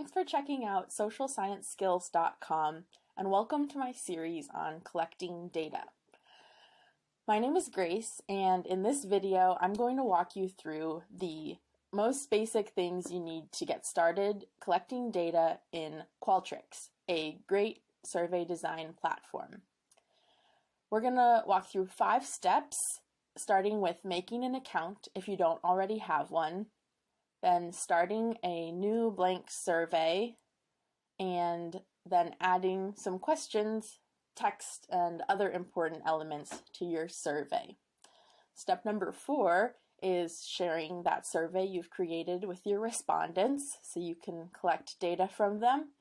Thanks for checking out socialscienceskills.com and welcome to my series on collecting data. My name is Grace, and in this video I'm going to walk you through the most basic things you need to get started collecting data in Qualtrics, a great survey design platform. We're going to walk through 5 steps, starting with making an account if you don't already have one, then starting a new blank survey, and then adding some questions, text, and other important elements to your survey. Step number 4 is sharing that survey you've created with your respondents so you can collect data from them.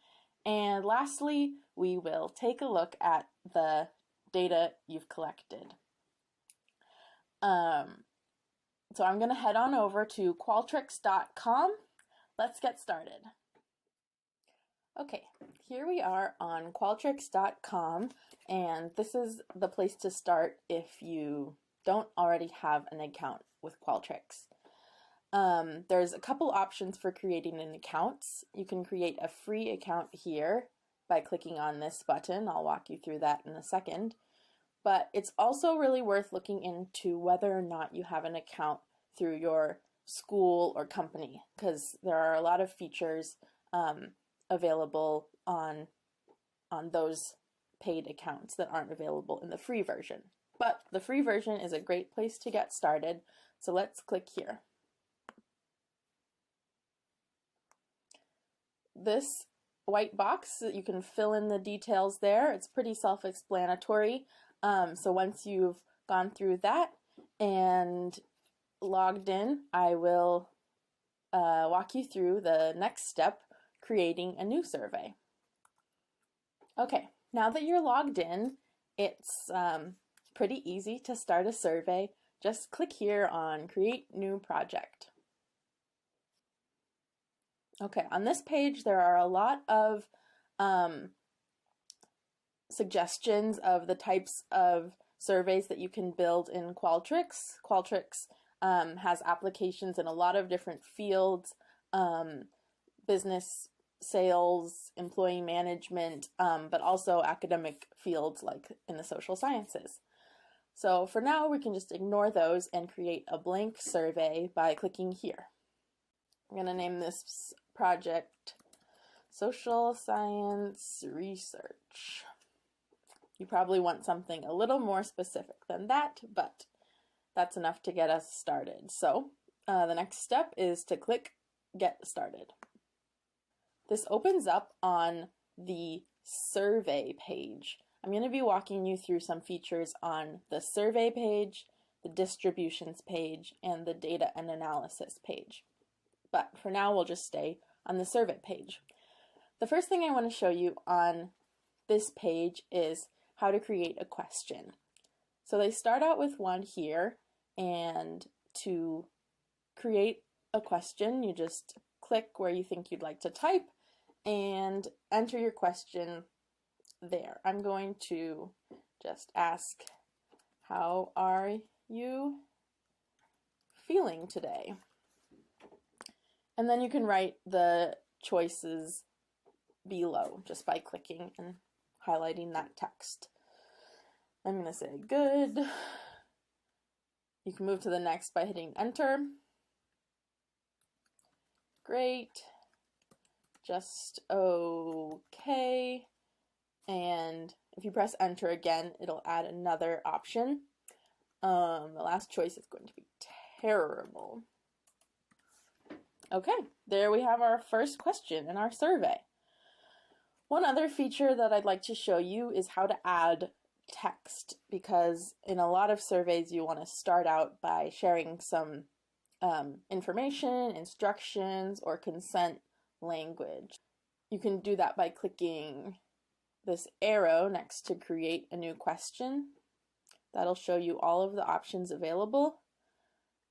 And lastly, we will take a look at the data you've collected. So I'm going to head on over to Qualtrics.com. Let's get started. Okay, here we are on Qualtrics.com, and this is the place to start if you don't already have an account with Qualtrics. There's a couple options for creating an account. You can create a free account here by clicking on this button. I'll walk you through that in a second. But it's also really worth looking into whether or not you have an account through your school or company, because there are a lot of features available on those paid accounts that aren't available in the free version. But the free version is a great place to get started, so let's click here. This white box, you can fill in the details there. It's pretty self-explanatory. So once you've gone through that and logged in, I will walk you through the next step, creating a new survey. Okay, now that you're logged in, it's pretty easy to start a survey. Just click here on Create New Project. Okay, on this page there are a lot of suggestions of the types of surveys that you can build in Qualtrics. Qualtrics has applications in a lot of different fields, business, sales, employee management, but also academic fields like in the social sciences. So for now, we can just ignore those and create a blank survey by clicking here. I'm going to name this project Social Science Research. You probably want something a little more specific than that, but that's enough to get us started. So the next step is to click Get Started. This opens up on the survey page. I'm going to be walking you through some features on the survey page, the distributions page, and the data and analysis page. But for now, we'll just stay on the survey page. The first thing I want to show you on this page is how to create a question. So they start out with one here, and to create a question, you just click where you think you'd like to type and enter your question there. I'm going to just ask, how are you feeling today? And then you can write the choices below just by clicking and highlighting that text. I'm going to say good. You can move to the next by hitting enter. Great. Just okay. And if you press enter again, it'll add another option. The last choice is going to be terrible. Okay, there we have our first question in our survey. One other feature that I'd like to show you is how to add text, because in a lot of surveys you want to start out by sharing some information, instructions, or consent language. You can do that by clicking this arrow next to create a new question. That'll show you all of the options available,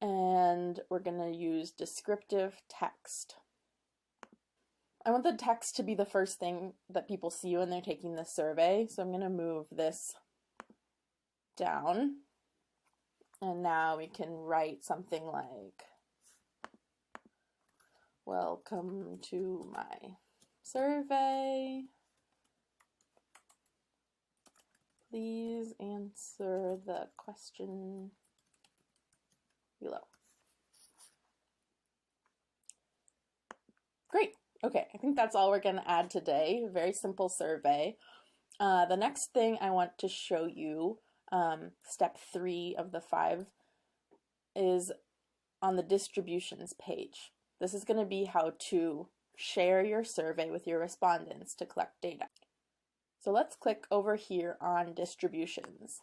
and we're going to use descriptive text. I want the text to be the first thing that people see when they're taking this survey, so I'm going to move this down, and now we can write something like, welcome to my survey. Please answer the question below. Great. Okay, I think that's all we're going to add today. Very simple survey. The next thing I want to show you, step 3 of the 5, is on the distributions page. This is going to be how to share your survey with your respondents to collect data. So let's click over here on distributions.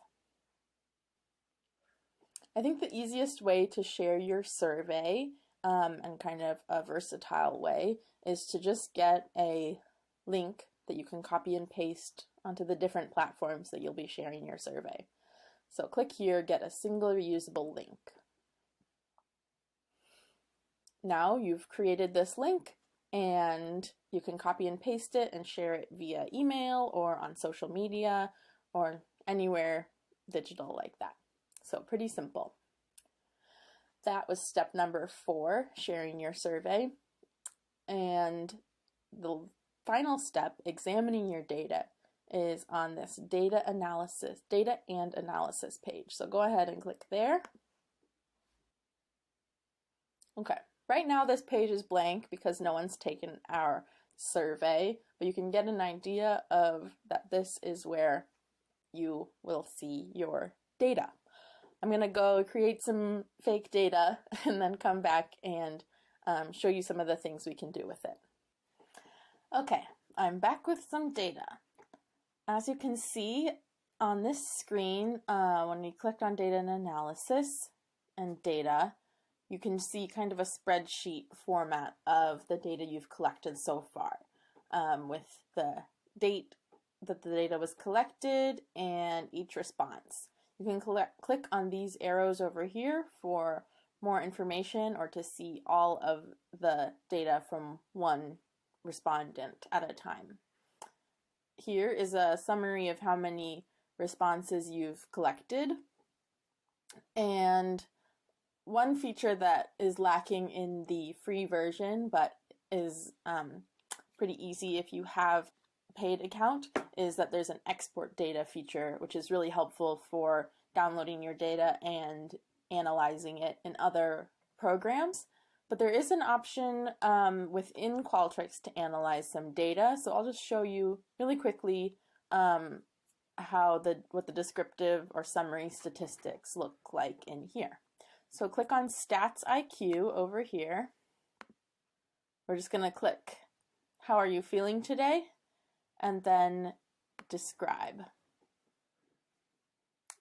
I think the easiest way to share your survey, and kind of a versatile way, is to just get a link that you can copy and paste onto the different platforms that you'll be sharing your survey. So click here, get a single reusable link. Now you've created this link and you can copy and paste it and share it via email or on social media or anywhere digital like that. So pretty simple. That was step number 4, sharing your survey. And the final step, examining your data, is on this data and analysis page. So go ahead and click there. Okay, right now this page is blank because no one's taken our survey, but you can get an idea of that this is where you will see your data. I'm going to go create some fake data and then come back and show you some of the things we can do with it. Okay, I'm back with some data. As you can see on this screen, when we clicked on data and analysis and data, you can see kind of a spreadsheet format of the data you've collected so far, with the date that the data was collected and each response. You can click on these arrows over here for more information or to see all of the data from one respondent at a time. Here is a summary of how many responses you've collected. And one feature that is lacking in the free version, but is pretty easy if you have a paid account, is that there's an export data feature, which is really helpful for downloading your data and analyzing it in other programs. But there is an option within Qualtrics to analyze some data. So I'll just show you really quickly what the descriptive or summary statistics look like in here. So click on Stats IQ over here. We're just going to click, how are you feeling today? And then describe.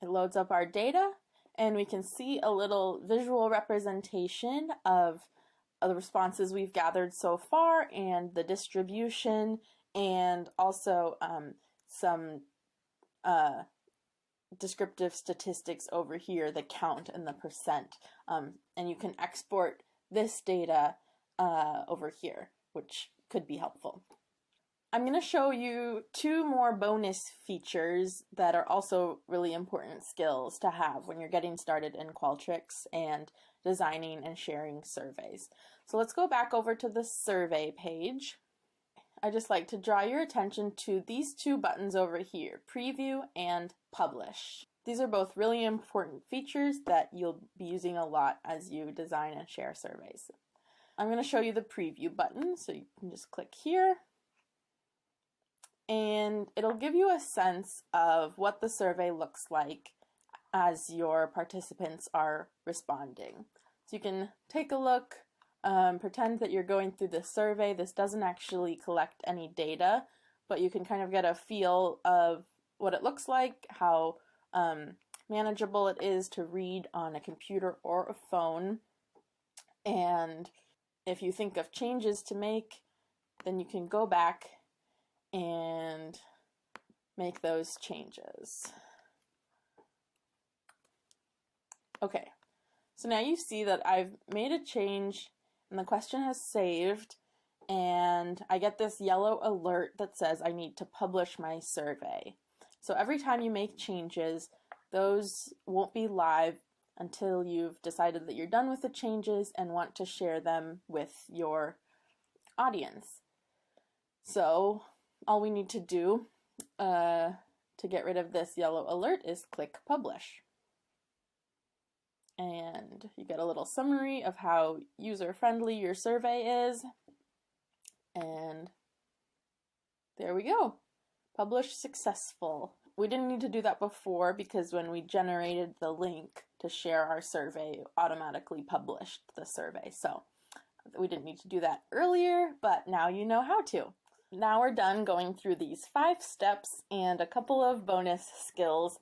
It loads up our data and we can see a little visual representation of the responses we've gathered so far and the distribution, and also some descriptive statistics over here, the count and the percent. And you can export this data over here, which could be helpful. I'm going to show you 2 more bonus features that are also really important skills to have when you're getting started in Qualtrics and designing and sharing surveys. So let's go back over to the survey page. I just like to draw your attention to these 2 buttons over here, Preview and Publish. These are both really important features that you'll be using a lot as you design and share surveys. I'm going to show you the Preview button, so you can just click here. And it'll give you a sense of what the survey looks like as your participants are responding. So you can take a look, pretend that you're going through the survey. This doesn't actually collect any data, but you can kind of get a feel of what it looks like, how manageable it is to read on a computer or a phone. And if you think of changes to make, then you can go back and make those changes. Okay, so now you see that I've made a change and the question has saved, and I get this yellow alert that says I need to publish my survey. So every time you make changes, those won't be live until you've decided that you're done with the changes and want to share them with your audience. So all we need to do to get rid of this yellow alert is click publish. And you get a little summary of how user-friendly your survey is. And there we go. Publish successful. We didn't need to do that before because when we generated the link to share our survey, it automatically published the survey. So we didn't need to do that earlier, but now you know how to. Now we're done going through these 5 steps and a couple of bonus skills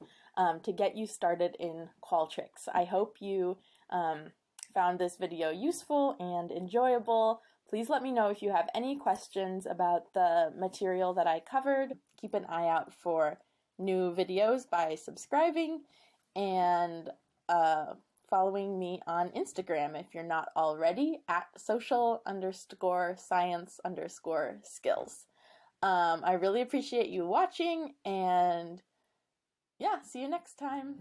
to get you started in Qualtrics. I hope you found this video useful and enjoyable. Please let me know if you have any questions about the material that I covered. Keep an eye out for new videos by subscribing and following me on Instagram if you're not already, at social_science_skills. I really appreciate you watching, and yeah, see you next time.